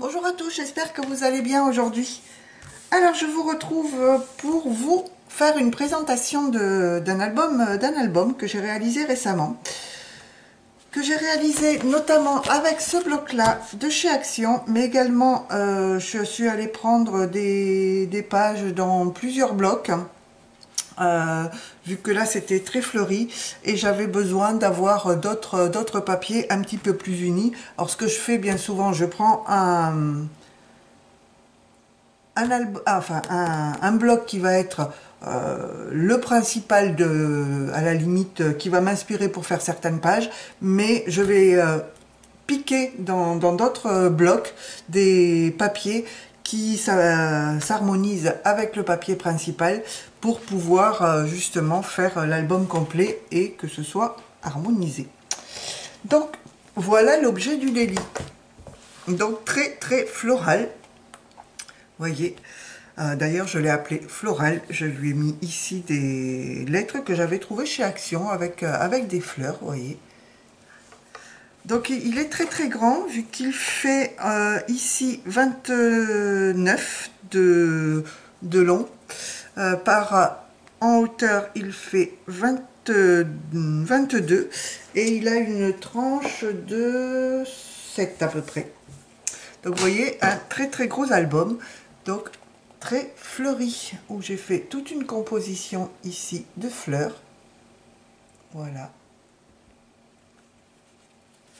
Bonjour à tous, j'espère que vous allez bien aujourd'hui. Alors je vous retrouve pour vous faire une présentation d'un album que j'ai réalisé récemment. Que j'ai réalisé notamment avec ce bloc-là de chez Action, mais également je suis allée prendre des pages dans plusieurs blocs. Vu que là c'était très fleuri et j'avais besoin d'avoir d'autres papiers un petit peu plus unis. Alors ce que je fais bien souvent, je prends un bloc qui va être le principal à la limite, qui va m'inspirer pour faire certaines pages, mais je vais piquer dans d'autres blocs des papiers qui s'harmonisent avec le papier principal pour pouvoir justement faire l'album complet et que ce soit harmonisé. Donc voilà l'objet du délit. Donc très très floral. Voyez, d'ailleurs je l'ai appelé floral, je lui ai mis ici des lettres que j'avais trouvées chez Action avec des fleurs, vous voyez. Donc il est très très grand vu qu'il fait ici 29 de long, en hauteur il fait 22 et il a une tranche de 7 à peu près. Donc vous voyez, un très très gros album, donc très fleuri, où j'ai fait toute une composition ici de fleurs. Voilà.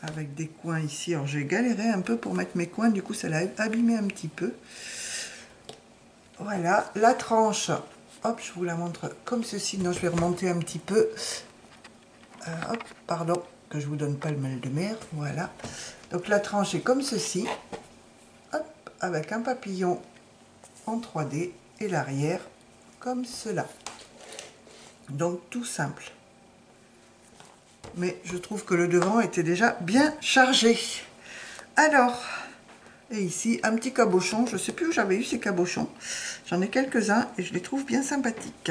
Avec des coins ici. Alors j'ai galéré un peu pour mettre mes coins, du coup ça l'a abîmé un petit peu. Voilà, la tranche, hop, je vous la montre comme ceci. Non, je vais remonter un petit peu. Hop, pardon, que je vous donne pas le mal de mer. Voilà. Donc la tranche est comme ceci. Hop, avec un papillon en 3D et l'arrière comme cela. Donc tout simple. Mais je trouve que le devant était déjà bien chargé. Alors, et ici un petit cabochon. Je ne sais plus où j'avais eu ces cabochons. J'en ai quelques-uns et je les trouve bien sympathiques.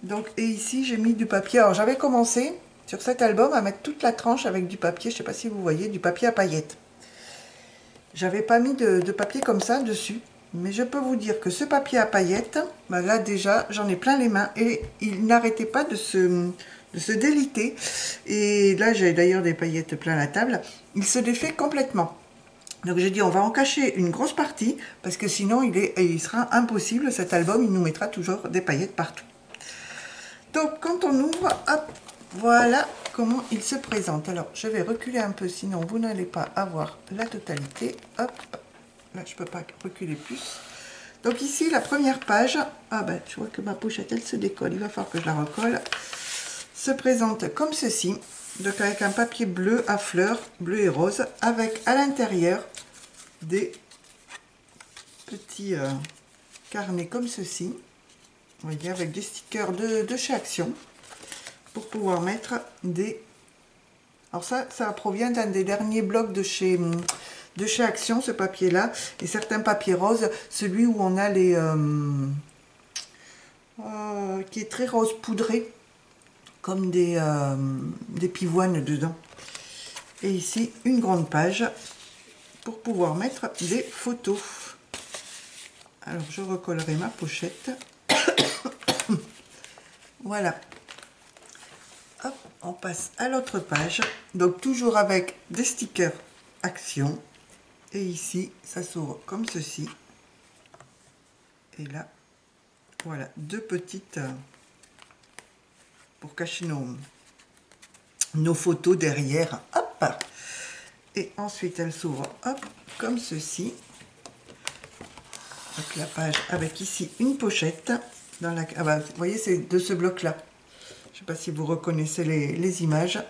Donc, et ici j'ai mis du papier. Alors j'avais commencé sur cet album à mettre toute la tranche avec du papier. Je ne sais pas si vous voyez, du papier à paillettes. J'avais pas mis de papier comme ça dessus. Mais je peux vous dire que ce papier à paillettes, ben là déjà, j'en ai plein les mains et il n'arrêtait pas de se déliter. Et là, j'ai d'ailleurs des paillettes plein la table. Il se défait complètement. Donc j'ai dit, on va en cacher une grosse partie parce que sinon, il sera impossible, cet album, il nous mettra toujours des paillettes partout. Donc quand on ouvre, hop, voilà comment il se présente. Alors, je vais reculer un peu, sinon vous n'allez pas avoir la totalité. Hop. Là, je ne peux pas reculer plus. Donc ici, la première page, ah ben, je vois que ma pochette, elle se décolle. Il va falloir que je la recolle. Se présente comme ceci. Donc avec un papier bleu à fleurs, bleu et rose, avec à l'intérieur des petits carnets comme ceci. Vous voyez, avec des stickers de chez Action pour pouvoir mettre des... Alors ça provient d'un des derniers blocs de chez Action, ce papier-là, et certains papiers roses, celui où on a les... qui est très rose poudré, comme des pivoines dedans. Et ici, une grande page pour pouvoir mettre des photos. Alors, je recollerai ma pochette. Voilà. Hop, on passe à l'autre page. Donc, toujours avec des stickers Action. Et ici, ça s'ouvre comme ceci. Et là, voilà, deux petites pour cacher nos photos derrière. Hop. Et ensuite, elle s'ouvre, hop, comme ceci. Donc la page avec ici une pochette. Dans la, ah bah, vous voyez, c'est de ce bloc-là. Je ne sais pas si vous reconnaissez les images.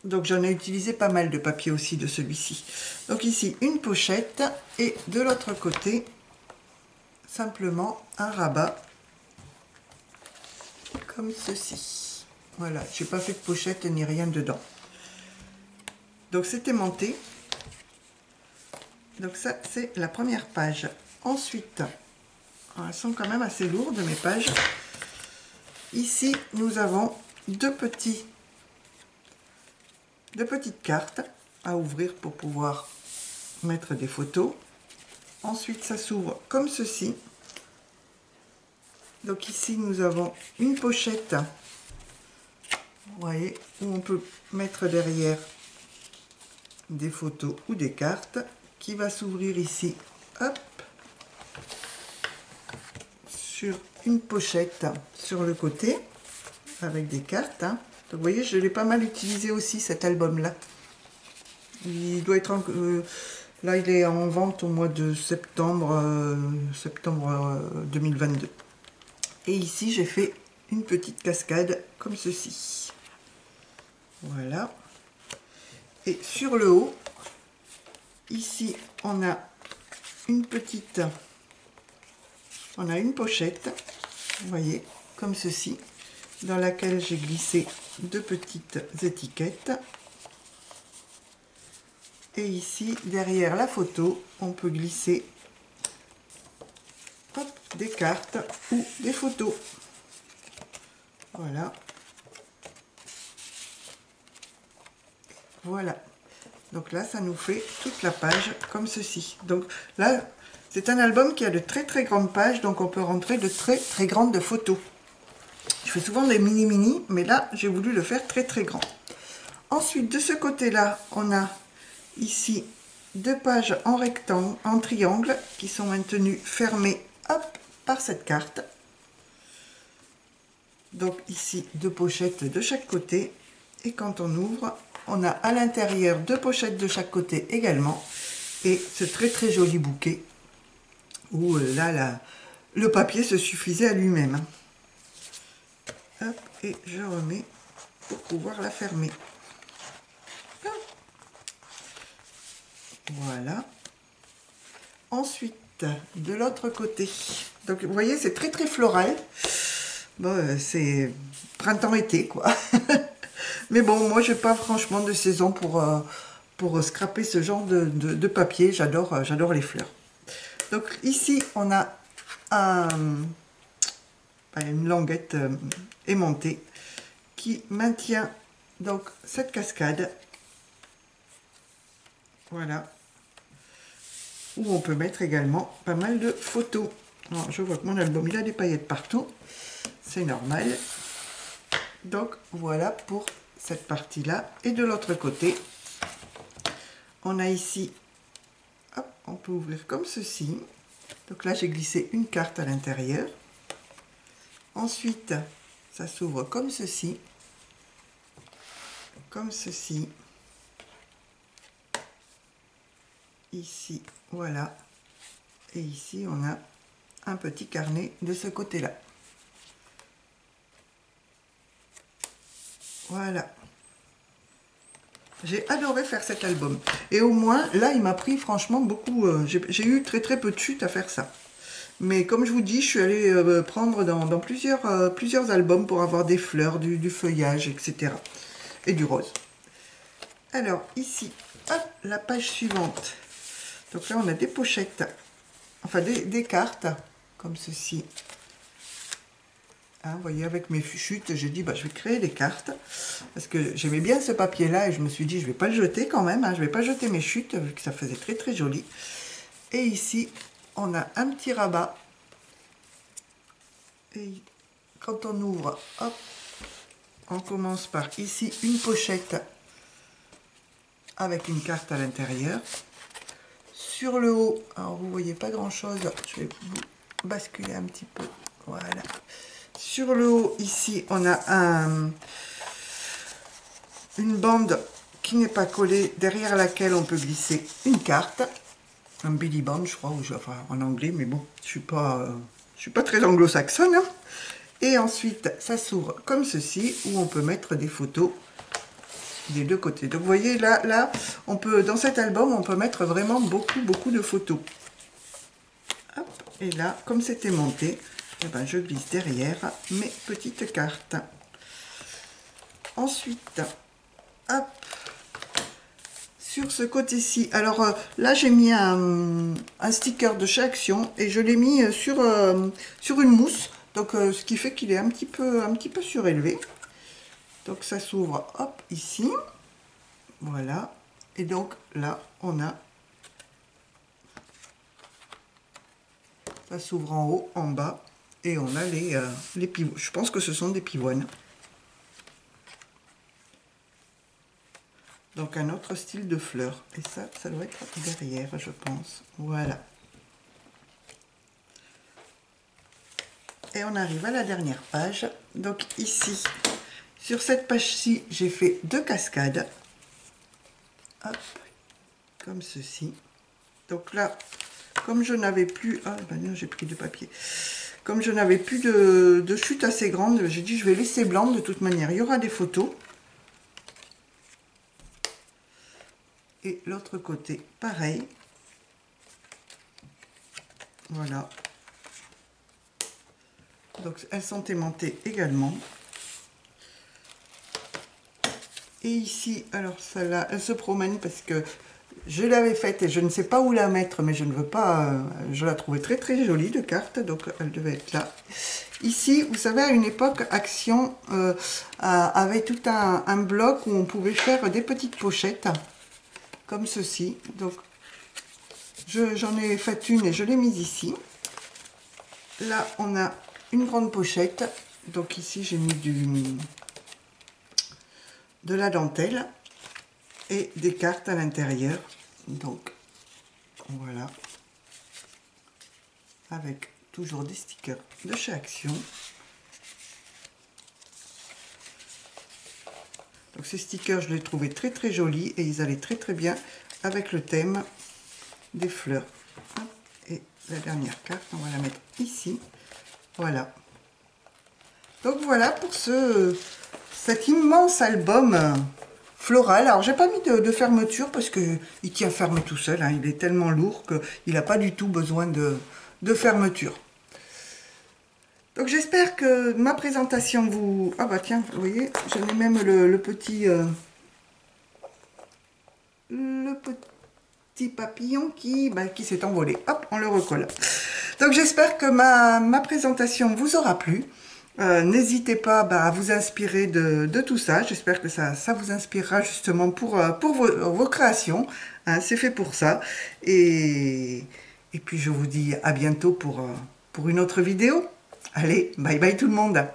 Donc j'en ai utilisé pas mal de papier aussi de celui-ci. Donc ici une pochette et de l'autre côté simplement un rabat comme ceci. Voilà, j'ai pas fait de pochette ni rien dedans. Donc c'est aimanté. Donc ça c'est la première page. Ensuite, elles sont quand même assez lourdes mes pages. Ici nous avons deux petites cartes à ouvrir pour pouvoir mettre des photos. Ensuite, ça s'ouvre comme ceci. Donc ici, nous avons une pochette, vous voyez, où on peut mettre derrière des photos ou des cartes, qui va s'ouvrir ici, hop, sur une pochette sur le côté, avec des cartes. Donc vous voyez, je l'ai pas mal utilisé aussi, cet album-là. Il doit être... là, il est en vente au mois de septembre, 2022. Et ici, j'ai fait une petite cascade comme ceci. Voilà. Et sur le haut, ici, on a une petite... On a une pochette, vous voyez, comme ceci, dans laquelle j'ai glissé deux petites étiquettes. Et ici, derrière la photo, on peut glisser hop, des cartes ou des photos. Voilà. Voilà. Donc là, ça nous fait toute la page comme ceci. Donc là, c'est un album qui a de très très grandes pages, donc on peut rentrer de très très grandes photos. Je fais souvent des mini-mini, mais là, j'ai voulu le faire très très grand. Ensuite, de ce côté-là, on a ici deux pages en rectangle, en triangle, qui sont maintenues fermées, hop, par cette carte. Donc ici, deux pochettes de chaque côté. Et quand on ouvre, on a à l'intérieur deux pochettes de chaque côté également. Et ce très très joli bouquet, où là, le papier se suffisait à lui-même. Hop, et je remets pour pouvoir la fermer. Hop. Voilà. Ensuite, de l'autre côté, donc vous voyez, c'est très très floral. Bon, c'est printemps-été, quoi. Mais bon, moi, j'ai pas franchement de saison pour scraper ce genre de papier. J'adore les fleurs. Donc ici, on a une languette aimantée qui maintient donc cette cascade. Voilà. Où on peut mettre également pas mal de photos. Alors, je vois que mon album, il a des paillettes partout. C'est normal. Donc, voilà pour cette partie-là. Et de l'autre côté, on a ici, hop, on peut ouvrir comme ceci. Donc là, j'ai glissé une carte à l'intérieur. Ensuite, ça s'ouvre comme ceci. Comme ceci. Ici, voilà. Et ici, on a un petit carnet de ce côté-là. Voilà. J'ai adoré faire cet album. Et au moins, là, il m'a pris franchement beaucoup... j'ai eu très très peu de chutes à faire ça. Mais comme je vous dis, je suis allée prendre dans plusieurs albums pour avoir des fleurs, du feuillage, etc. Et du rose. Alors, ici, hop, la page suivante. Donc là, on a des pochettes, enfin des cartes, comme ceci. Hein, vous voyez, avec mes chutes, j'ai dit, bah, je vais créer des cartes. Parce que j'aimais bien ce papier-là et je me suis dit, je ne vais pas le jeter quand même. Hein, je ne vais pas jeter mes chutes, vu que ça faisait très très joli. Et ici, on a un petit rabat. Et quand on ouvre, hop, on commence par ici une pochette avec une carte à l'intérieur. Sur le haut, alors vous voyez pas grand chose, je vais vous basculer un petit peu, voilà. Sur le haut, ici, on a une bande qui n'est pas collée, derrière laquelle on peut glisser une carte, un Billy Band, je crois, enfin en anglais, mais bon, je suis pas très anglo-saxonne. Hein. Et ensuite, ça s'ouvre comme ceci, où on peut mettre des photos des deux côtés. Donc vous voyez là on peut, dans cet album, on peut mettre vraiment beaucoup de photos. Hop, et là, comme c'était monté, eh ben, je glisse derrière mes petites cartes. Ensuite, hop, sur ce côté-ci, alors là j'ai mis un sticker de chez Action et je l'ai mis sur une mousse, donc ce qui fait qu'il est un petit peu surélevé. Donc ça s'ouvre, hop, ici, voilà, Et donc là, on a, ça s'ouvre en haut, en bas, et on a les pivots. Je pense que ce sont des pivoines. Donc un autre style de fleurs. Et ça doit être derrière, je pense. Voilà. Et on arrive à la dernière page. Donc ici, sur cette page-ci, j'ai fait 2 cascades. Hop, comme ceci. Donc là, comme je n'avais plus... Ah ben non, j'ai pris du papier. Comme je n'avais plus de chute assez grande, j'ai dit je vais laisser blanc de toute manière. Il y aura des photos. Et l'autre côté, pareil. Voilà. Donc elles sont aimantées également. Et ici, alors celle-là, elle se promène parce que je l'avais faite et je ne sais pas où la mettre, mais je ne veux pas... je la trouvais très très jolie de carte, donc elle devait être là. Ici, vous savez, à une époque, Action avait tout un bloc où on pouvait faire des petites pochettes, comme ceci. Donc, j'en ai fait une et je l'ai mise ici. Là, on a une grande pochette. Donc ici, j'ai mis de la dentelle et des cartes à l'intérieur. Donc, voilà. Avec toujours des stickers de chez Action. Donc ces stickers, je les trouvais très très jolis et ils allaient très très bien avec le thème des fleurs. Et la dernière carte, on va la mettre ici. Voilà. Donc voilà pour cet immense album floral. Alors j'ai pas mis de fermeture parce que il tient fermé tout seul. Hein. Il est tellement lourd qu'il n'a pas du tout besoin de fermeture. Donc j'espère que ma présentation vous... Ah bah tiens, vous voyez, j'en ai même le petit papillon qui s'est envolé. Hop, on le recolle. Donc j'espère que ma présentation vous aura plu. N'hésitez pas à vous inspirer de tout ça. J'espère que ça vous inspirera justement pour vos créations. Hein, c'est fait pour ça. Et puis je vous dis à bientôt pour une autre vidéo. Allez, bye bye tout le monde.